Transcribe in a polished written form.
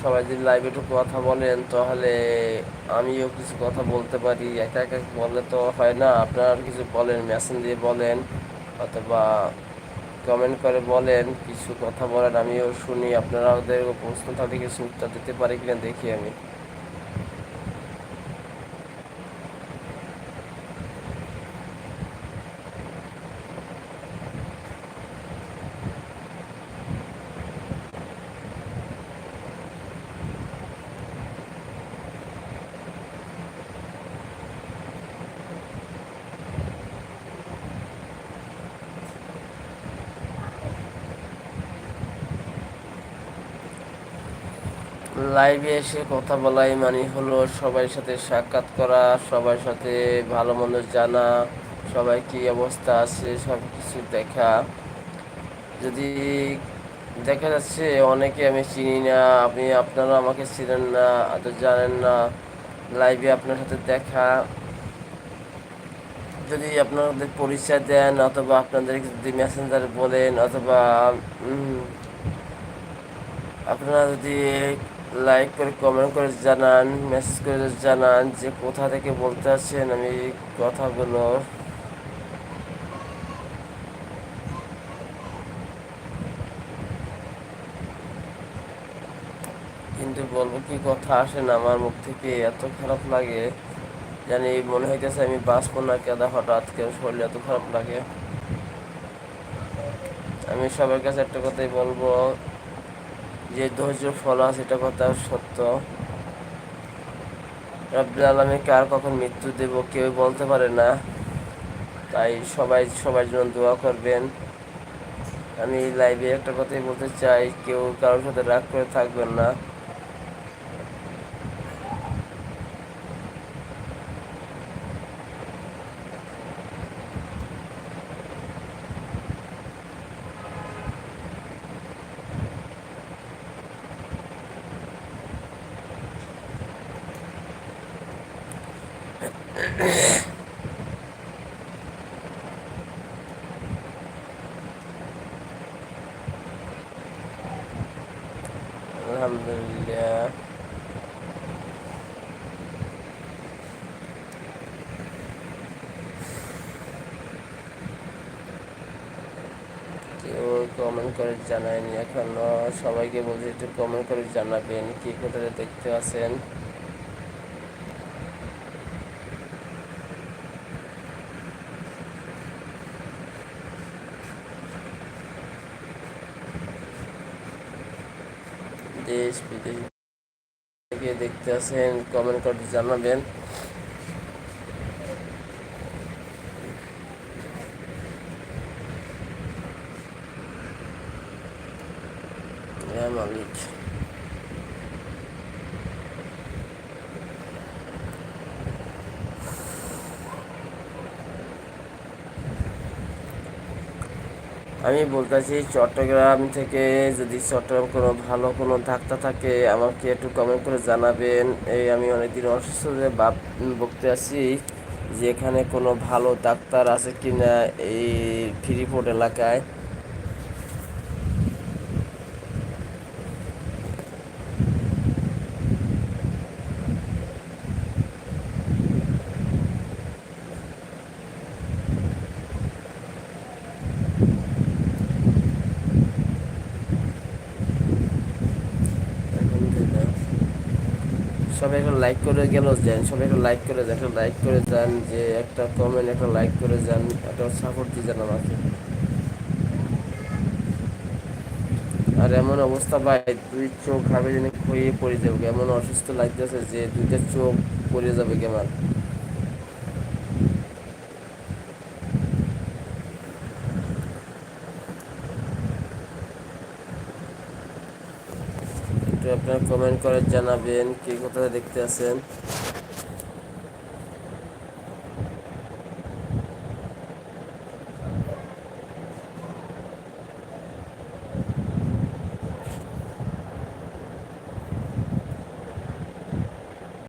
সবাই যদি লাইভে একটু কথা বলেন তাহলে আমিও কিছু কথা বলতে পারি। একা একা বললে তো হয় না, আপনারা কিছু বলেন, মেসেজ দিয়ে বলেন অথবা কমেন্ট করে বলেন, কিছু কথা বলেন, আমিও শুনি। আপনারা ওদের প্রশ্ন থাকলে কিছু উত্তর দিতে পারি কিনা দেখি আমি। লাইভে এসে কথা বলাই মানে হলো সবার সাথে সাক্ষাৎ করা, সবার সাথে ভালো মন্দ জানা, সবাই কি অবস্থা আছে সব কিছু দেখা। যদি দেখা যাচ্ছে অনেকে আমি চিনি না, আপনারা আমাকে চিনেন না, তো জানেন না, লাইভে আপনার সাথে দেখা, যদি আপনাদের পরিচয় দেন অথবা আপনাদের যদি মেসেঞ্জারে বলেন অথবা আপনারা যদি লাইক করে কমেন্ট করে জানান, মেসেজ করে জানান যে কোথা থেকে বলতে আছেন, আমি কথাগুলো কিন্তু বলবো কি, কথা আসে না আমার মুখ থেকে, এত খারাপ লাগে জানি, মনে হইতেছে আমি বাঁচবো না কেদা, হঠাৎ কেন শরীর এত খারাপ লাগে। আমি সবার কাছে একটা কথাই বলবো, যে ধৈর্য ফল আছে, এটা কথা সত্য। রব্বুল আলামিন কার কখন মৃত্যু দেব কেউ বলতে পারে না, তাই সবাই সবার জন্য দোয়া করবেন। আমি লাইভে একটা কথাই বলতে চাই, কেউ কারোর সাথে রাগ করে থাকবেন না। আলহামদুলিল্লাহ। কেউ কমেন্ট করে জানায়নি এখনো, সবাইকে বলছি একটু কমেন্ট করে জানাবেন কি কোথায় দেখতে আছেন। দেশ বিদেশ থেকে দেখতে আছেন, কমেন্ট করে জানাবেন। হ্যাঁ মালিক। আমি বলতেছি চট্টগ্রাম থেকে, যদি চট্টগ্রাম কোনো ভালো কোনো ডাক্তার থাকে আমাকে একটু কমেন্ট করে জানাবেন। এই আমি অনেকদিন অসুস্থ হয়ে ভুগতে আছি, যে এখানে কোনো ভালো ডাক্তার আছে কি না এই ফ্রিপোর্ট এলাকায়। সবাই একটা লাইক করে গেল যান, সবাই একটা লাইক করে যান, একটা লাইক করে যান, যে একটা কমেন্ট একটা লাইক করে যান, একটা সাপোর্ট দিয়ে যান আমাকে। আর এমন অবস্থা ভাই, দুই চোখ ভাবে যেন ক্ষয়ে পড়ে যাবে, এমন অসুস্থ লাগতেছে যে দুইটা চোখ পড়ে যাবে কেমন। একটু আপনারা কমেন্ট করে জানাবেন কে কোথায় দেখতে আছেন।